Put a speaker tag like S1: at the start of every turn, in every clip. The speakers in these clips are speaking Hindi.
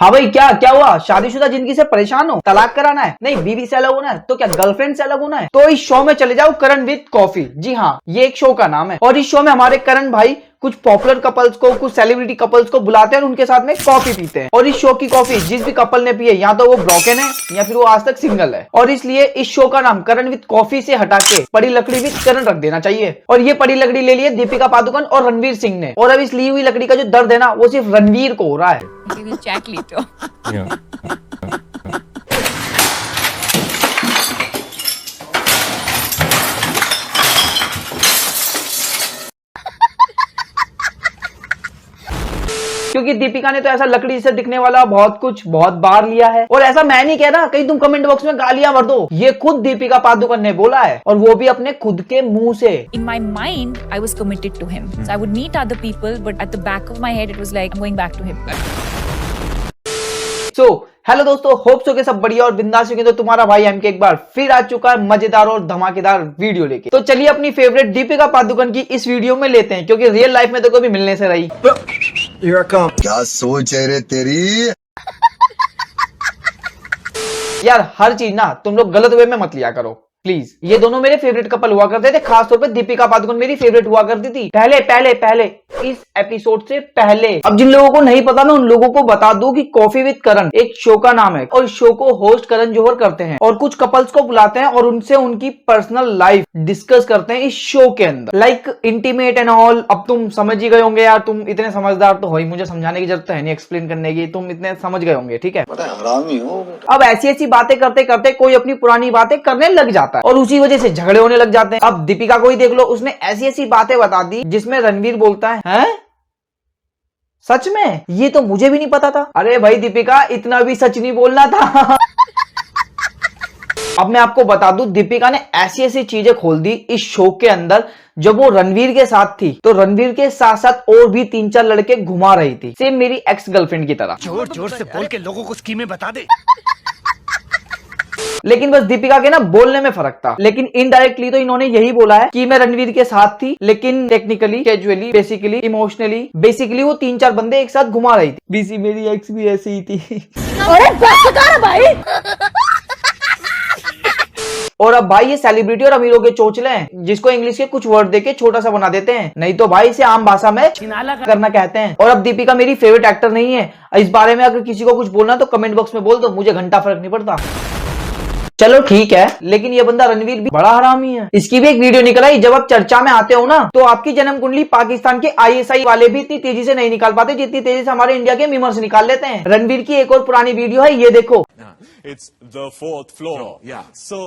S1: हाँ भाई, क्या क्या हुआ? शादीशुदा जिंदगी से परेशान हो? तलाक कराना है? नहीं, बीवी से अलग होना है? तो क्या गर्लफ्रेंड से अलग होना है? तो इस शो में चले जाओ, करण विद कॉफी। जी हाँ, ये एक शो का नाम है और इस शो में हमारे करण भाई कुछ पॉपुलर कपल्स को, कुछ सेलिब्रिटी कपल्स को बुलाते हैं और उनके साथ में कॉफी पीते हैं। और इस शो की कॉफी जिस भी कपल ने पी है, या तो वो ब्रोकन है या फिर वो आज तक सिंगल है। और इसलिए इस शो का नाम करण विद कॉफी से हटा के पड़ी लकड़ी विद करण रख देना चाहिए। और ये पड़ी लकड़ी ले लिए दीपिका पादुकोण और रणवीर सिंह ने। और अब इस ली हुई लकड़ी का जो दर्द है ना, वो सिर्फ रणवीर को हो रहा है।
S2: We will chat later.
S3: Yeah.
S1: क्योंकि दीपिका ने तो ऐसा लकड़ी से दिखने वाला बहुत कुछ बहुत बार लिया है। और ऐसा मैं नहीं कह रहा, कहीं तुम कमेंट बॉक्स में गालियां भर दो। ये खुद दीपिका पादुकोण ने बोला है और वो भी अपने खुद के मुंह से।
S2: In my mind, I was committed to him. So I would meet other people, but at the back of my head, it was like, I'm going back to him.
S1: So hello दोस्तों, होप सो के सब बढ़िया और बिंदास होंगे। तो तुम्हारा भाई एमके एक बार फिर आ चुका है मजेदार और धमाकेदार वीडियो लेके। तो चलिए अपनी फेवरेट दीपिका पादुकोण की इस वीडियो में लेते हैं, क्योंकि रियल लाइफ में तो कभी मिलने से रही।
S4: क्या सोच है रे तेरी।
S1: यार हर चीज ना तुम लोग गलत वे में मत लिया करो प्लीज। ये दोनों मेरे फेवरेट कपल हुआ करते थे, खासतौर पे दीपिका पादुकोण मेरी फेवरेट हुआ करती थी पहले पहले पहले इस एपिसोड से पहले। अब जिन लोगों को नहीं पता, मैं उन लोगों को बता दूं कि कॉफी विद करण एक शो का नाम है और इस शो को होस्ट करण जौहर करते हैं और कुछ कपल्स को बुलाते हैं और उनसे उनकी पर्सनल लाइफ डिस्कस करते हैं इस शो के अंदर, लाइक इंटीमेट एंड ऑल। अब तुम समझ ही गए होंगे यार, तुम इतने समझदार तो हो ही, मुझे समझाने की जरूरत है नहीं, एक्सप्लेन करने की, तुम इतने समझ गए होंगे, ठीक है।
S4: हरामी हो।
S1: अब ऐसी ऐसी बातें करते करते कोई अपनी पुरानी बातें करने लग जाता है और उसी वजह से झगड़े होने लग जाते हैं। अब दीपिका को ही देख लो, उसने ऐसी ऐसी बातें बता दी जिसमें रणवीर बोलता है, हैं? सच में? ये तो मुझे भी नहीं पता था। अरे भाई दीपिका, इतना भी सच नहीं बोलना था। अब मैं आपको बता दूं, दीपिका ने ऐसी ऐसी चीजें खोल दी इस शो के अंदर। जब वो रणवीर के साथ थी तो रणवीर के साथ साथ और भी 3-4 लड़के घुमा रही थी, सेम मेरी एक्स गर्लफ्रेंड की तरह।
S5: जोर जोर से बोल के लोगों को स्कीमें बता दे।
S1: लेकिन बस दीपिका के ना बोलने में फर्क था, लेकिन इनडायरेक्टली तो इन्होंने यही बोला है कि मैं रणवीर के साथ थी, लेकिन technically, casually, basically, emotionally, basically वो 3-4 बंदे एक साथ घुमा रही थी। बीसी मेरी एक्स भी ऐसी ही थी।
S2: अरे बस कर भाई।
S1: और अब भाई ये सेलिब्रिटी और अमीरों के चोचले हैं, जिसको इंग्लिश के कुछ वर्ड देके छोटा सा बना देते हैं, नहीं तो भाई इसे आम भाषा में करना कहते हैं। और अब दीपिका मेरी फेवरेट एक्टर नहीं है। इस बारे में अगर किसी को कुछ बोलना तो कमेंट बॉक्स में बोल दो, मुझे घंटा फर्क नहीं पड़ता। चलो ठीक है, लेकिन ये बंदा रणवीर भी बड़ा हरामी है। इसकी भी एक वीडियो निकल आई। जब आप चर्चा में आते हो ना, तो आपकी जन्म कुंडली पाकिस्तान के ISI वाले भी इतनी तेजी से नहीं निकाल पाते जितनी तेजी से हमारे इंडिया के मीमर्स निकाल लेते हैं। रणवीर की एक और पुरानी वीडियो है, ये देखो।
S6: It's the fourth floor.
S5: Yeah.
S6: So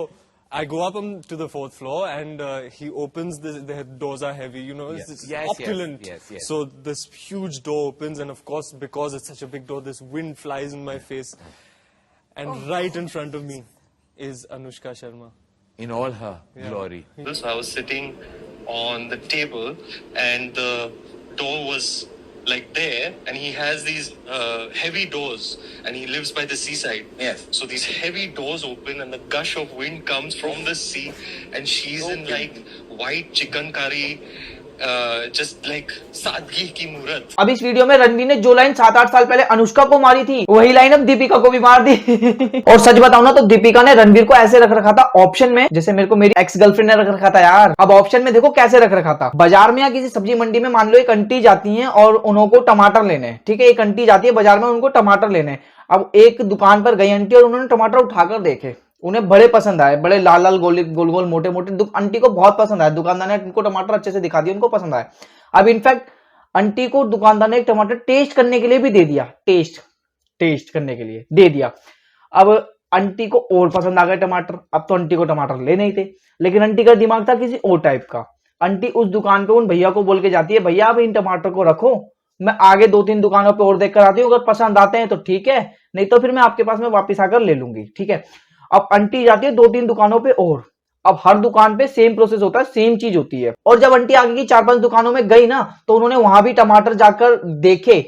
S6: I go up to the fourth floor and he opens the doors are heavy, you know, it's
S5: Yes,
S6: opulent.
S5: yes.
S6: So this huge door opens and of course because it's such a big door, this wind flies in my face. And right in front of me is Anushka Sharma.
S5: In all her glory.
S7: I was sitting on the table and the door was like there and he has these heavy doors and he lives by the seaside.
S5: Yes.
S7: So these heavy doors open and the gush of wind comes from the sea and she's in like white chicken curry. Just like सादगी की मूरत।
S1: अब इस वीडियो में रणवीर ने जो लाइन 7-8 साल पहले अनुष्का को मारी थी, वही लाइन अब दीपिका को भी मार दी। और सच बताऊं ना तो दीपिका ने रणवीर को ऐसे रख रखा था ऑप्शन में, जैसे मेरे को मेरी एक्स गर्लफ्रेंड ने रख रखा था यार। अब ऑप्शन में देखो कैसे रख रखा था। बाजार में या किसी सब्जी मंडी में मान लो एक आंटी जाती है और उनको टमाटर लेने, ठीक है, एक आंटी जाती है बाजार में, उनको टमाटर लेने। अब एक दुकान पर गई आंटी और उन्होंने टमाटर उठाकर देखे, उन्हें बड़े पसंद आए, बड़े लाल लाल गोल गोल मोटे मोटे, आंटी को बहुत पसंद आए। दुकानदार ने उनको टमाटर अच्छे से दिखा दिया, उनको पसंद आए। अब इनफैक्ट आंटी को दुकानदार ने एक टमाटर टेस्ट करने के लिए भी दे दिया, टेस्ट करने के लिए दे दिया। अब आंटी को और पसंद आ गए टमाटर। अब तो आंटी को टमाटर लेने ही थे, लेकिन आंटी का दिमाग था किसी और टाइप का। आंटी उस दुकान पे उन भैया को बोल के जाती है, भैया आप इन टमाटर को रखो, मैं आगे 2-3 दुकानों पे और देख कर आती हूँ, अगर पसंद आते हैं तो ठीक है, नहीं तो फिर मैं आपके पास में वापिस आकर ले लूंगी, ठीक है। अब आंटी जाती है 2-3 दुकानों पे और। अब हर दुकान पे सेम प्रोसेस होता है, सेम चीज होती है। और जब आंटी आगे की 4-5 दुकानों में गई ना, तो उन्होंने वहां भी टमाटर जाकर देखे,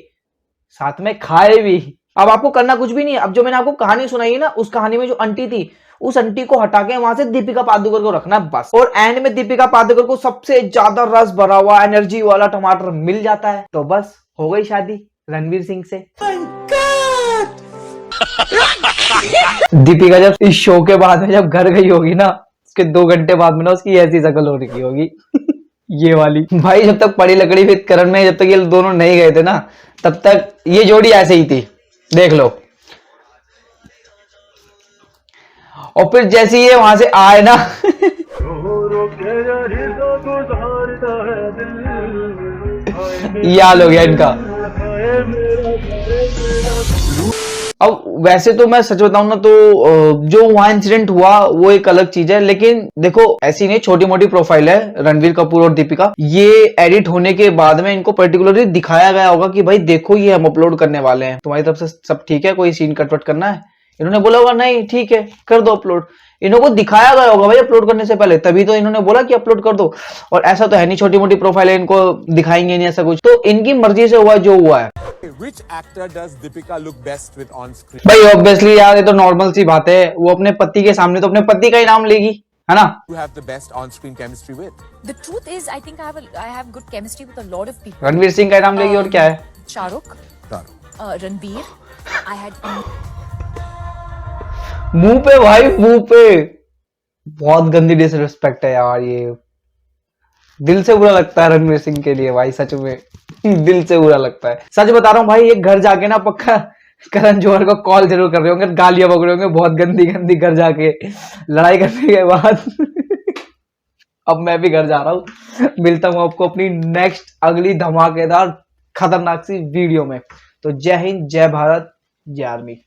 S1: साथ में खाए भी। अब आपको करना कुछ भी नहीं है। अब जो मैंने आपको कहानी सुनाई है ना, उस कहानी में जो आंटी थी, उस आंटी को हटा के वहां से दीपिका पादुकोण को रखना बस। और एंड में दीपिका पादुकोण को सबसे ज्यादा रस भरा हुआ एनर्जी वाला टमाटर मिल जाता है, तो बस हो गई शादी रणवीर सिंह से। दीपिका जब इस शो के बाद में जब घर गई होगी ना, उसके 2 घंटे बाद में ना उसकी ऐसी शक्ल हो रही होगी ये वाली। भाई जब तक पड़ी लकड़ी विद करण में जब तक ये दोनों नहीं गए थे ना, तब तक ये जोड़ी ऐसे ही थी, देख लो। और फिर जैसे ये वहां से आए ना ये हाल हो गया इनका। अब वैसे तो मैं सच बताऊं ना तो जो वहां इंसिडेंट हुआ वो एक अलग चीज है, लेकिन देखो ऐसी नहीं, छोटी मोटी प्रोफाइल है रणवीर कपूर और दीपिका। ये एडिट होने के बाद में इनको पर्टिकुलरली दिखाया गया होगा कि भाई देखो ये हम अपलोड करने वाले हैं, तुम्हारी तरफ से सब ठीक है, कोई सीन कटवट करना है? इन्होंने बोला होगा नहीं ठीक है कर दो अपलोड। इन्होंने दिखाया गया होगा भाई अपलोड करने से पहले, तभी तो इन्होंने बोला कि अपलोड कर दो। और ऐसा तो है नहीं छोटी मोटी प्रोफाइल है, इनको दिखाएंगे नहीं ऐसा कुछ, तो इनकी मर्जी से हुआ जो हुआ है।
S3: Which actor does Deepika look best with on screen?
S1: भाई ऑब्वियसली यार ये तो नॉर्मल सी बात है, वो अपने पति के सामने तो अपने पति का ही नाम लेगी, है ना?
S3: You have the best on-screen chemistry with?
S2: The truth is, I think I have good chemistry with a lot of people.
S1: Ranveer Singh का नाम लेगी और क्या है?
S2: Shahrukh, Ranveer. I had
S1: मुंह पे भाई, मुंह पे बहुत गंदी डिसरिस्पेक्ट है यार ये। दिल से बुरा लगता है रणवीर सिंह के लिए भाई, सच में दिल से बुरा लगता है। सच बता रहा हूँ भाई, एक घर जाके ना पक्का करण जौहर को कॉल जरूर कर रहे होंगे, गालियां बक रहे होंगे बहुत गंदी गंदी घर जाके लड़ाई करने के बाद। अब मैं भी घर जा रहा हूँ, मिलता हूँ आपको अपनी नेक्स्ट अगली धमाकेदार खतरनाक सी वीडियो में। तो जय हिंद, जय भारत, जय आर्मी।